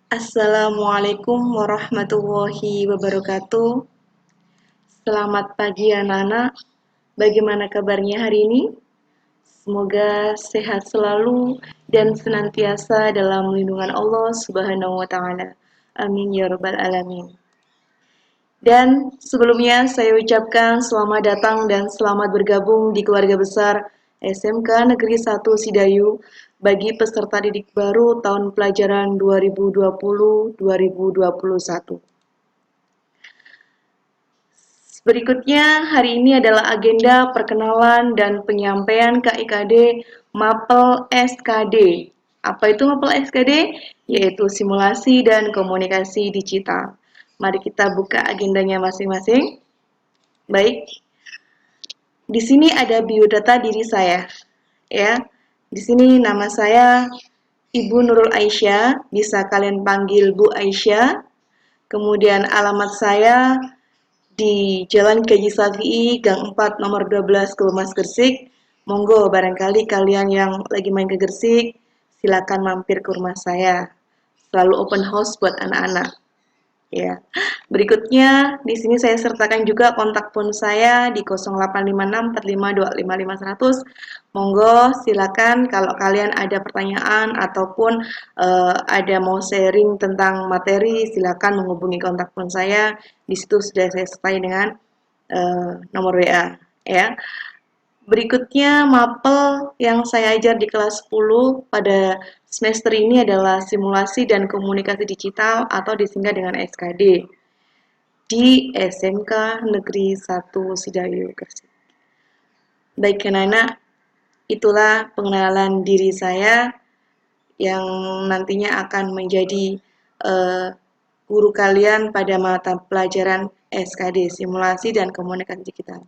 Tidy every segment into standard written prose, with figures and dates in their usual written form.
Assalamualaikum warahmatullahi wabarakatuh. Selamat pagi anak-anak. Bagaimana kabarnya hari ini? Semoga sehat selalu dan senantiasa dalam lindungan Allah Subhanahu wa taala. Amin ya rabbal alamin. Dan sebelumnya saya ucapkan selamat datang dan selamat bergabung di keluarga besar SMK Negeri 1 Sidayu bagi peserta didik baru tahun pelajaran 2020-2021. Berikutnya, hari ini adalah agenda perkenalan dan penyampaian KIKD MAPEL SKD. Apa itu MAPEL SKD? Yaitu simulasi dan komunikasi digital. Mari kita buka agendanya masing-masing. Baik, di sini ada biodata diri saya. Ya, di sini nama saya Ibu Nurul Aisyah, bisa kalian panggil Bu Aisyah. Kemudian alamat saya di Jalan Gaji Safi'i, Gang 4, nomor 12, Kelumas, Gresik. Monggo, barangkali kalian yang lagi main ke Gresik, silakan mampir ke rumah saya. Selalu open house buat anak-anak. Ya. Berikutnya, di sini saya sertakan juga kontak phone saya di 085645255100. Monggo, silakan kalau kalian ada pertanyaan ataupun ada mau sharing tentang materi, silakan menghubungi kontak phone saya. Di situ sudah saya sertai dengan nomor WA, ya. Berikutnya, mapel yang saya ajar di kelas 10 pada semester ini adalah simulasi dan komunikasi digital atau disingkat dengan SKD di SMK Negeri 1 Sidayu, Gresik. Baik anak-anak, itulah pengenalan diri saya yang nantinya akan menjadi guru kalian pada mata pelajaran SKD, simulasi dan komunikasi digital.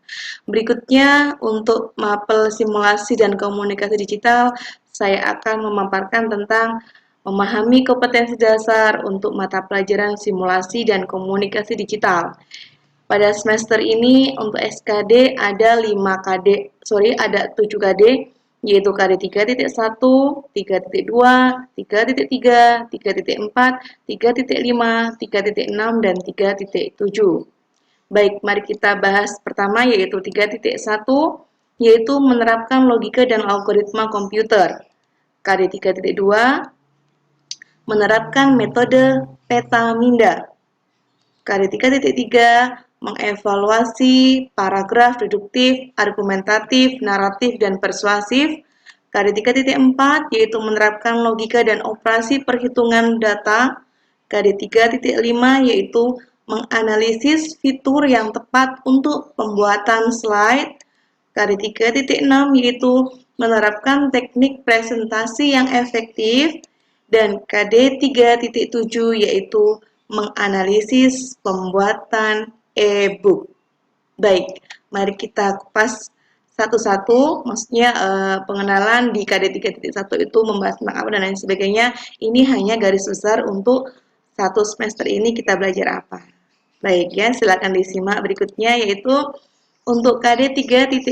Berikutnya, untuk mapel simulasi dan komunikasi digital, saya akan memaparkan tentang memahami kompetensi dasar untuk mata pelajaran simulasi dan komunikasi digital. Pada semester ini untuk SKD ada 7 KD, yaitu KD 3.1, 3.2, 3.3, 3.4, 3.5, 3.6, dan 3.7. Baik, mari kita bahas pertama yaitu 3.1, yaitu menerapkan logika dan algoritma komputer. KD 3.2, menerapkan metode peta-minda. KD 3.3, mengevaluasi paragraf deduktif, argumentatif, naratif, dan persuasif. KD 3.4 yaitu menerapkan logika dan operasi perhitungan data. KD 3.5 yaitu menganalisis fitur yang tepat untuk pembuatan slide. KD 3.6 yaitu menerapkan teknik presentasi yang efektif. Dan KD 3.7 yaitu menganalisis pembuatan e-book. Baik, mari kita kupas satu-satu, maksudnya pengenalan di KD 3.1 itu membahas tentang apa dan lain sebagainya. Ini hanya garis besar untuk satu semester ini kita belajar apa. Baik ya, silakan disimak berikutnya yaitu untuk KD 3.1,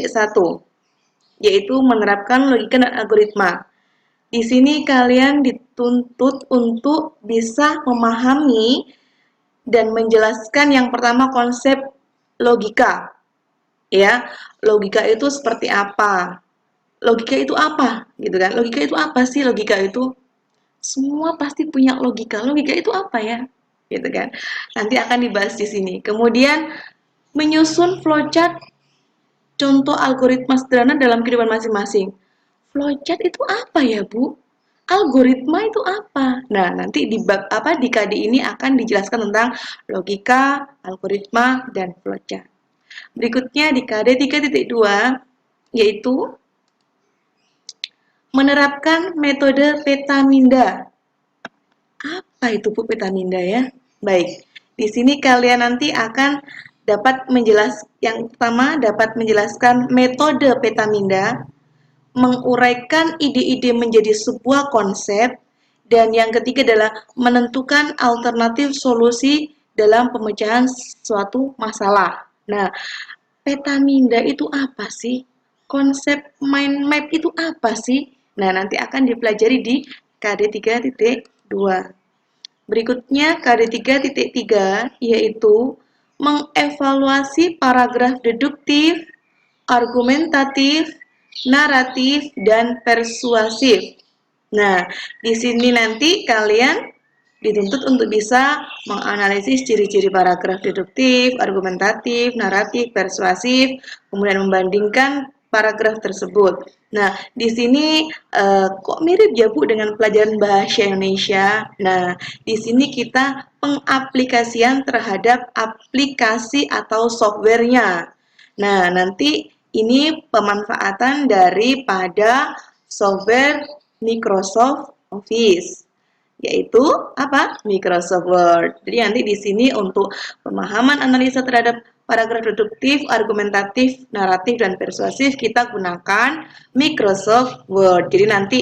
yaitu menerapkan logika dan algoritma. Di sini kalian dituntut untuk bisa memahami dan menjelaskan yang pertama konsep logika. Ya, logika itu seperti apa? Logika itu apa? Gitu kan? Logika itu apa sih logika itu? Semua pasti punya logika. Logika itu apa ya? Gitu kan? Nanti akan dibahas di sini. Kemudian menyusun flowchart contoh algoritma sederhana dalam kehidupan masing-masing. Flowchart itu apa ya, Bu? Algoritma itu apa? Nah, nanti di KD ini akan dijelaskan tentang logika, algoritma, dan flowchart. Berikutnya di KD 3.2 yaitu menerapkan metode peta-minda. Apa itu Bu peta-minda ya? Baik, di sini kalian nanti akan dapat yang pertama dapat menjelaskan metode peta-minda, menguraikan ide-ide menjadi sebuah konsep, dan yang ketiga adalah menentukan alternatif solusi dalam pemecahan suatu masalah. Nah, peta-minda itu apa sih? Konsep mind map itu apa sih? Nah, nanti akan dipelajari di KD 3.2. Berikutnya KD3.3 yaitu mengevaluasi paragraf deduktif, argumentatif, naratif, dan persuasif. Nah, di sini nanti kalian dituntut untuk bisa menganalisis ciri-ciri paragraf deduktif, argumentatif, naratif, persuasif, kemudian membandingkan paragraf tersebut. Nah, di sini kok mirip ya Bu dengan pelajaran bahasa Indonesia? Nah, di sini kita pengaplikasian terhadap aplikasi atau softwarenya. Nah, nanti ini pemanfaatan daripada software Microsoft Office, yaitu apa? Microsoft Word. Jadi nanti di sini untuk pemahaman analisa terhadap paragraf deduktif, argumentatif, naratif, dan persuasif kita gunakan Microsoft Word. Jadi nanti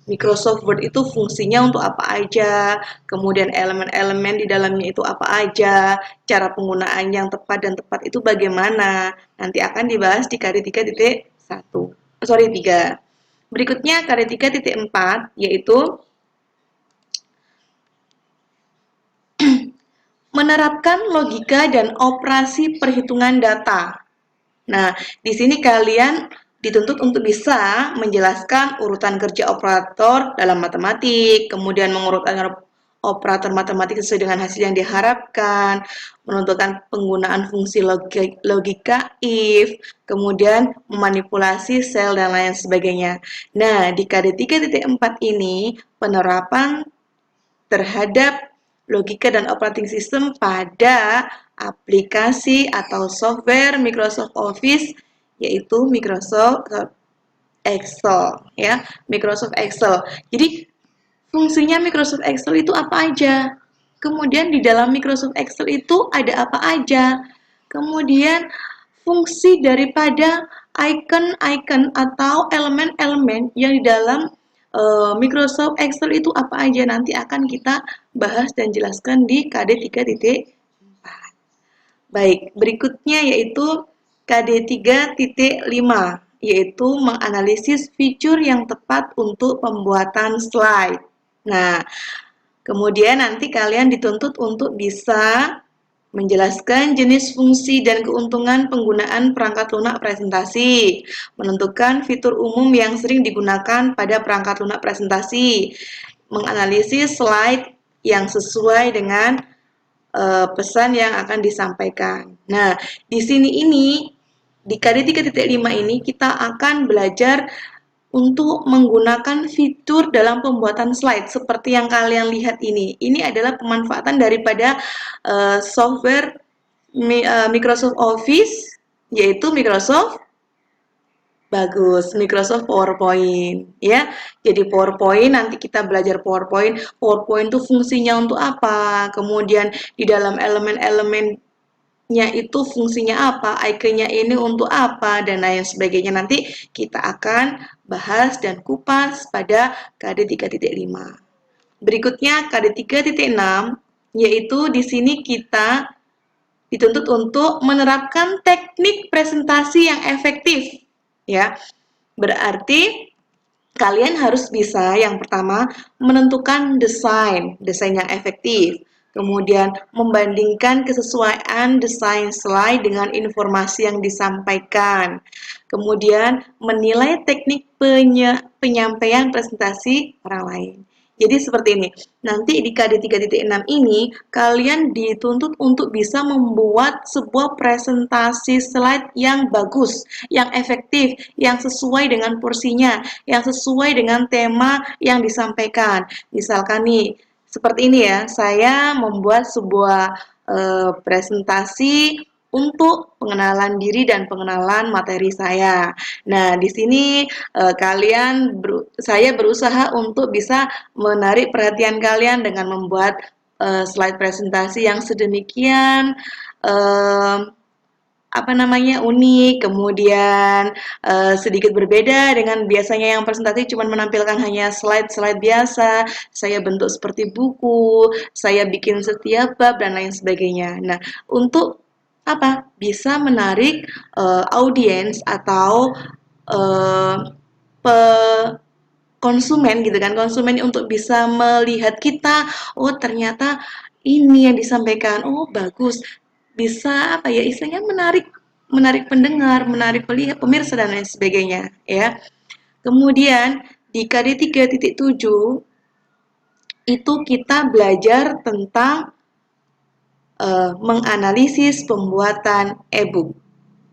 Microsoft Word itu fungsinya untuk apa aja, kemudian elemen-elemen di dalamnya itu apa aja, cara penggunaan yang tepat dan tepat itu bagaimana. Nanti akan dibahas di KD 3.1. Sorry, 3. Berikutnya KD 3.4 yaitu menerapkan logika dan operasi perhitungan data. Nah, di sini kalian dituntut untuk bisa menjelaskan urutan kerja operator dalam matematik, kemudian mengurutkan operator matematik sesuai dengan hasil yang diharapkan, menentukan penggunaan fungsi logika if, kemudian memanipulasi sel dan lain sebagainya. Nah, di KD 3.4 ini penerapan terhadap logika dan operating system pada aplikasi atau software Microsoft Office yaitu Microsoft Excel ya, Microsoft Excel. Jadi fungsinya Microsoft Excel itu apa aja? Kemudian di dalam Microsoft Excel itu ada apa aja? Kemudian fungsi daripada icon-icon atau elemen-elemen yang di dalam Microsoft Excel itu apa aja, nanti akan kita bahas dan jelaskan di KD 3.4. Baik, berikutnya yaitu KD 3.5 yaitu menganalisis fitur yang tepat untuk pembuatan slide. Nah, kemudian nanti kalian dituntut untuk bisa menjelaskan jenis fungsi dan keuntungan penggunaan perangkat lunak presentasi, menentukan fitur umum yang sering digunakan pada perangkat lunak presentasi, menganalisis slide yang sesuai dengan pesan yang akan disampaikan. Nah, di sini ini di KD 3.5 ini kita akan belajar untuk menggunakan fitur dalam pembuatan slide seperti yang kalian lihat ini. Ini adalah pemanfaatan daripada software Microsoft Office yaitu Microsoft PowerPoint ya. Jadi PowerPoint nanti kita belajar PowerPoint. PowerPoint itu fungsinya untuk apa? Kemudian di dalam elemen-elemennya itu fungsinya apa? Iconnya ini untuk apa dan lain sebagainya. Nanti kita akan bahas dan kupas pada KD 3.5. Berikutnya KD 3.6 yaitu di sini kita dituntut untuk menerapkan teknik presentasi yang efektif ya. Berarti kalian harus bisa yang pertama menentukan desain yang efektif. Kemudian membandingkan kesesuaian desain slide dengan informasi yang disampaikan. Kemudian menilai teknik penyampaian presentasi orang lain. Jadi seperti ini. Nanti di KD 3.6 ini kalian dituntut untuk bisa membuat sebuah presentasi slide yang bagus, yang efektif, yang sesuai dengan porsinya, yang sesuai dengan tema yang disampaikan. Misalkan nih, seperti ini ya, saya membuat sebuah presentasi untuk pengenalan diri dan pengenalan materi saya. Nah, di sini saya berusaha untuk bisa menarik perhatian kalian dengan membuat slide presentasi yang sedemikian unik, kemudian sedikit berbeda dengan biasanya yang presentasi cuma menampilkan hanya slide-slide biasa, saya bentuk seperti buku, saya bikin setiap bab dan lain sebagainya. Nah, untuk bisa menarik audiens atau konsumen gitu kan, konsumen untuk bisa melihat kita, oh ternyata ini yang disampaikan, oh bagus, bisa apa ya istilahnya menarik menarik pendengar, menarik pemirsa dan lain sebagainya ya. Kemudian di KD 3.7 itu kita belajar tentang menganalisis pembuatan e-book.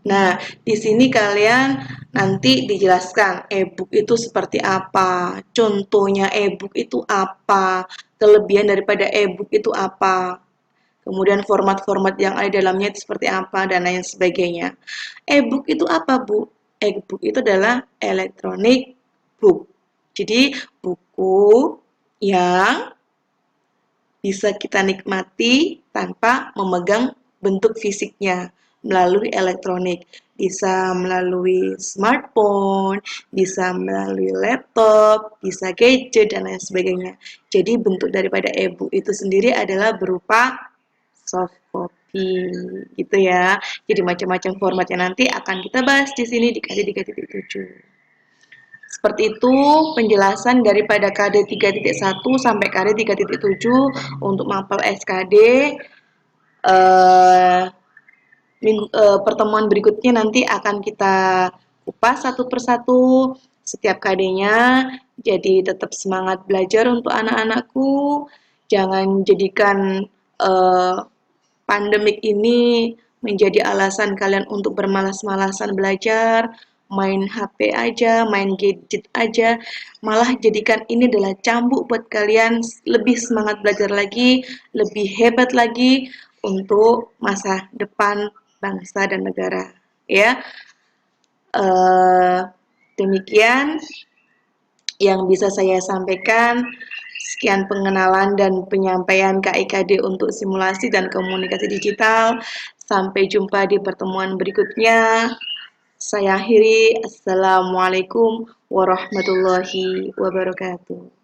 Nah, di sini kalian nanti dijelaskan e-book itu seperti apa, contohnya e-book itu apa, kelebihan daripada e-book itu apa, kemudian format-format yang ada dalamnya itu seperti apa, dan lain sebagainya. E-book itu apa, Bu? E-book itu adalah electronic book. Jadi, buku yang bisa kita nikmati tanpa memegang bentuk fisiknya melalui elektronik. Bisa melalui smartphone, bisa melalui laptop, bisa gadget, dan lain sebagainya. Jadi bentuk daripada e-book itu sendiri adalah berupa soft copy gitu ya. Jadi macam-macam formatnya nanti akan kita bahas di sini di KD 3.7. Seperti itu penjelasan daripada KD 3.1 sampai KD 3.7 untuk mapel SKD. Eh, pertemuan berikutnya nanti akan kita kupas satu persatu setiap KD-nya. Jadi tetap semangat belajar untuk anak-anakku. Jangan jadikan pandemik ini menjadi alasan kalian untuk bermalas-malasan belajar, main HP aja, main gadget aja, malah jadikan ini adalah cambuk buat kalian lebih semangat belajar lagi, lebih hebat lagi untuk masa depan bangsa dan negara. Ya, demikian yang bisa saya sampaikan. Sekian pengenalan dan penyampaian KIKD untuk simulasi dan komunikasi digital. Sampai jumpa di pertemuan berikutnya. Saya akhiri. Assalamualaikum warahmatullahi wabarakatuh.